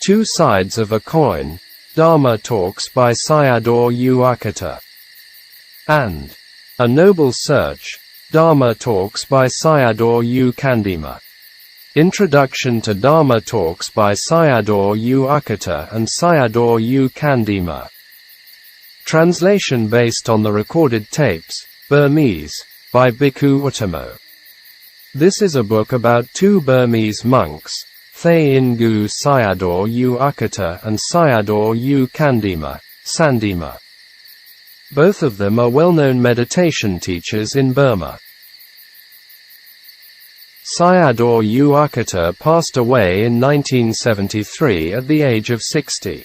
Two Sides of a Coin, Dharma Talks by Sayadaw Ukkaṭṭha, and A Noble Search, Dharma Talks by Sayadaw Candima. Introduction to Dharma Talks by Sayadaw Ukkaṭṭha and Sayadaw Candima. Translation based on the recorded tapes, Burmese, by Bhikkhu Uttamo. This is a book about two Burmese monks, Thae Sayadaw Ukkaṭṭha and Sayadaw Candima, Sandima. Both of them are well-known meditation teachers in Burma. Sayadaw Ukkaṭṭha passed away in 1973 at the age of 60.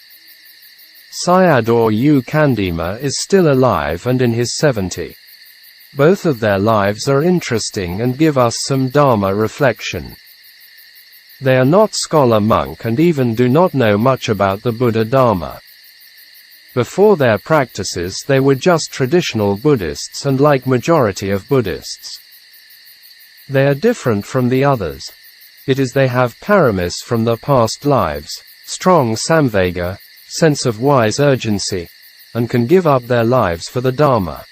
Sayadaw Candima is still alive and in his 70s. Both of their lives are interesting and give us some Dharma reflection. They are not scholar-monk and even do not know much about the Buddha Dharma. Before their practices they were just traditional Buddhists and like majority of Buddhists. They are different from the others. It is they have paramis from the past lives, strong samvega, sense of wise urgency, and can give up their lives for the Dharma.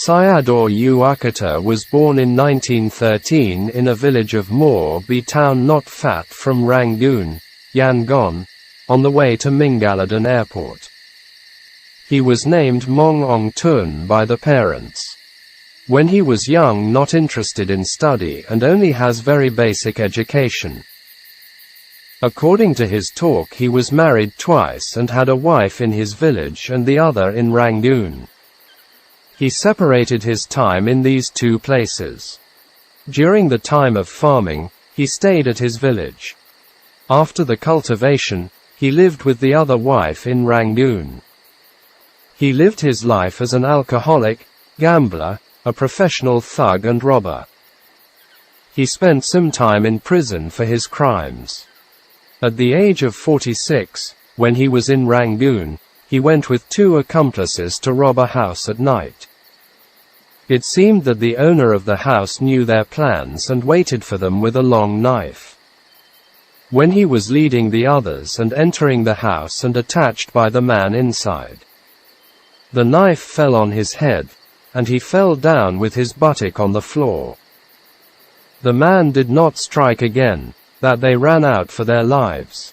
Sayadaw Ukkaṭṭha was born in 1913 in a village of Morbi town not far from Rangoon, Yangon, on the way to Mingaladan Airport. He was named Mong Ong Tun by the parents. When he was young, not interested in study and only has very basic education. According to his talk, he was married twice and had a wife in his village and the other in Rangoon. He separated his time in these two places. During the time of farming, he stayed at his village. After the cultivation, he lived with the other wife in Rangoon. He lived his life as an alcoholic, gambler, a professional thug and robber. He spent some time in prison for his crimes. At the age of 46, when he was in Rangoon, he went with two accomplices to rob a house at night. It seemed that the owner of the house knew their plans and waited for them with a long knife. When he was leading the others and entering the house and attached by the man inside, the knife fell on his head, and he fell down with his buttock on the floor. The man did not strike again, that they ran out for their lives.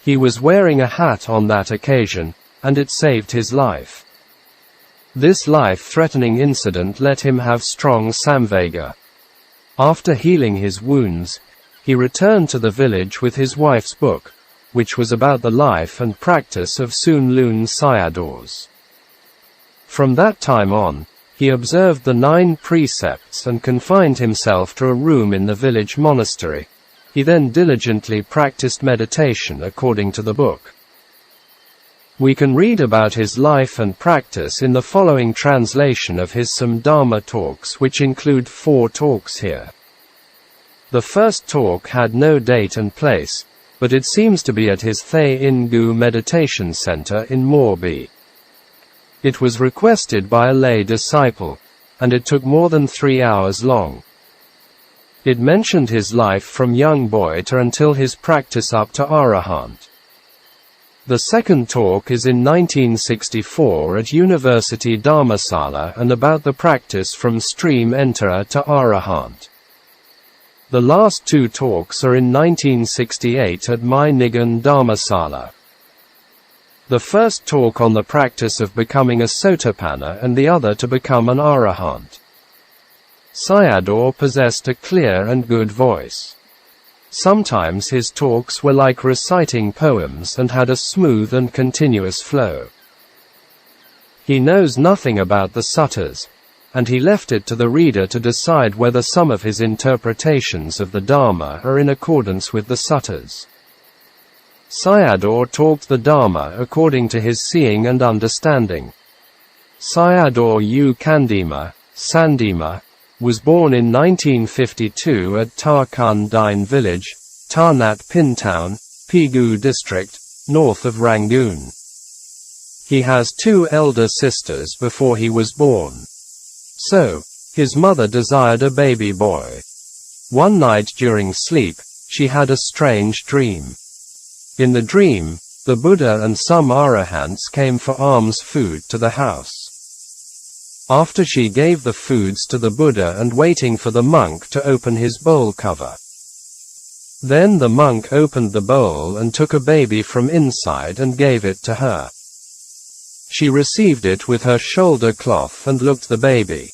He was wearing a hat on that occasion, and it saved his life. This life-threatening incident let him have strong samvega. After healing his wounds, he returned to the village with his wife's book, which was about the life and practice of Sun Lun Sayadaws. From that time on, he observed the 9 precepts and confined himself to a room in the village monastery. He then diligently practiced meditation according to the book. We can read about his life and practice in the following translation of his some Dharma talks, which include 4 talks here. The first talk had no date and place, but it seems to be at his Thae meditation center in Morbi. It was requested by a lay disciple, and it took more than 3 hours long. It mentioned his life from young boy to until his practice up to Arahant. The second talk is in 1964 at University Dharmasala and about the practice from stream enterer to Arahant. The last 2 talks are in 1968 at Mai Nigan Dharmasala. The first talk on the practice of becoming a Sotapanna and the other to become an Arahant. Sayadaw possessed a clear and good voice. Sometimes his talks were like reciting poems and had a smooth and continuous flow. He knows nothing about the suttas, and he left it to the reader to decide whether some of his interpretations of the Dharma are in accordance with the suttas. Sayadaw talked the Dharma according to his seeing and understanding. Sayadaw Candima, Sandima, was born in 1952 at Tarkandine village, Tarnat Pin town, Pegu district, north of Rangoon. He has 2 elder sisters before he was born. So, his mother desired a baby boy. One night during sleep, she had a strange dream. In the dream, the Buddha and some arahants came for alms food to the house. After she gave the foods to the Buddha and waiting for the monk to open his bowl cover. Then the monk opened the bowl and took a baby from inside and gave it to her. She received it with her shoulder cloth and looked the baby.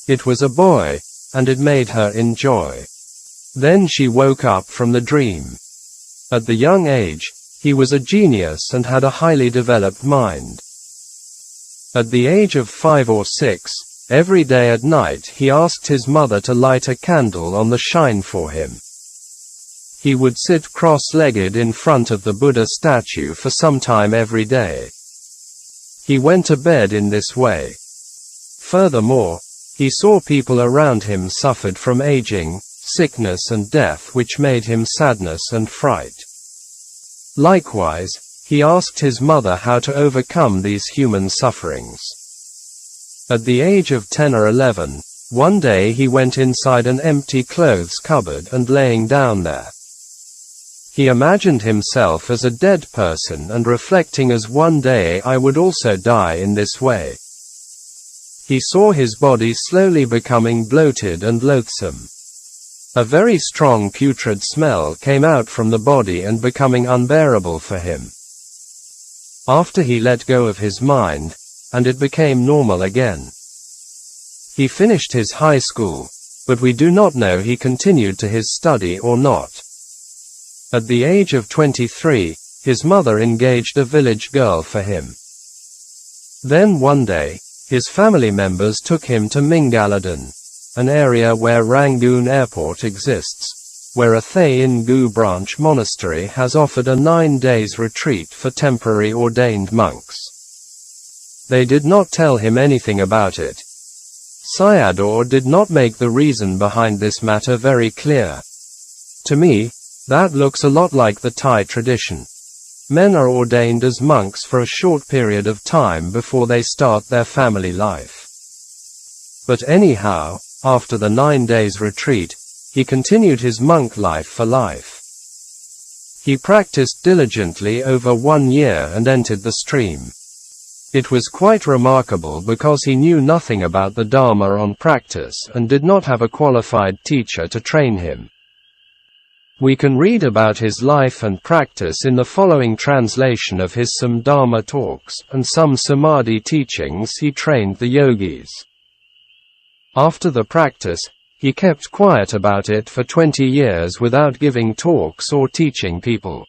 It was a boy, and it made her enjoy. Then she woke up from the dream. At the young age, he was a genius and had a highly developed mind. At the age of 5 or 6, every day at night he asked his mother to light a candle on the shrine for him. He would sit cross-legged in front of the Buddha statue for some time every day. He went to bed in this way. Furthermore, he saw people around him suffered from aging, sickness and death, which made him sadness and fright. Likewise, he asked his mother how to overcome these human sufferings. At the age of 10 or 11, one day he went inside an empty clothes cupboard and laying down there. He imagined himself as a dead person and reflecting as one day I would also die in this way. He saw his body slowly becoming bloated and loathsome. A very strong putrid smell came out from the body and becoming unbearable for him. After he let go of his mind, and it became normal again. He finished his high school, but we do not know he continued to his study or not. At the age of 23, his mother engaged a village girl for him. Then one day, his family members took him to Mingaladan, an area where Rangoon Airport exists, where a Thae Ingu branch monastery has offered a 9 days retreat for temporary ordained monks. They did not tell him anything about it. Sayadaw did not make the reason behind this matter very clear. To me, that looks a lot like the Thai tradition. Men are ordained as monks for a short period of time before they start their family life. But anyhow, after the 9 days retreat, he continued his monk life for life. He practiced diligently over 1 year and entered the stream. It was quite remarkable because he knew nothing about the Dharma on practice and did not have a qualified teacher to train him. We can read about his life and practice in the following translation of his some Dharma talks and some Samadhi teachings he trained the yogis. After the practice, he kept quiet about it for 20 years without giving talks or teaching people.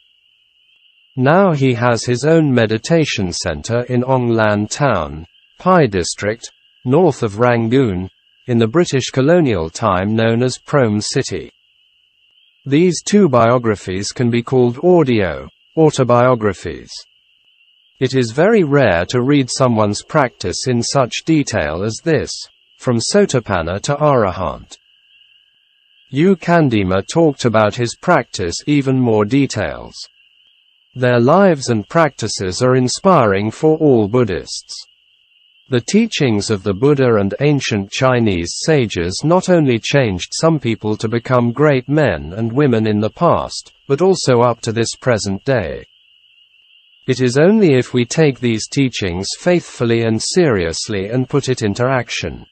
Now he has his own meditation center in Onglan town, Pai district, north of Rangoon, in the British colonial time known as Prome City. These 2 biographies can be called audio autobiographies. It is very rare to read someone's practice in such detail as this, from Sotapanna to Arahant. Candima talked about his practice even more details. Their lives and practices are inspiring for all Buddhists. The teachings of the Buddha and ancient Chinese sages not only changed some people to become great men and women in the past, but also up to this present day. It is only if we take these teachings faithfully and seriously and put it into action.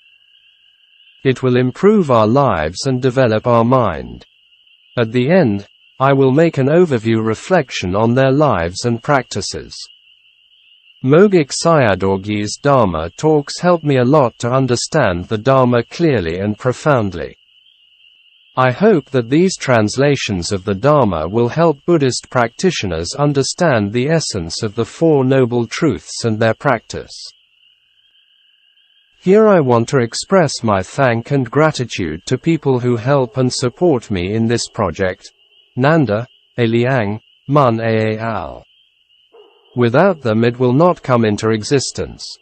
It will improve our lives and develop our mind. At the end, I will make an overview reflection on their lives and practices. Mogik Sayadaw's Dharma talks help me a lot to understand the Dharma clearly and profoundly. I hope that these translations of the Dharma will help Buddhist practitioners understand the essence of the 4 Noble Truths and their practice. Here I want to express my thank and gratitude to people who help and support me in this project. Nanda, Eliang, Mun Aal. Without them it will not come into existence.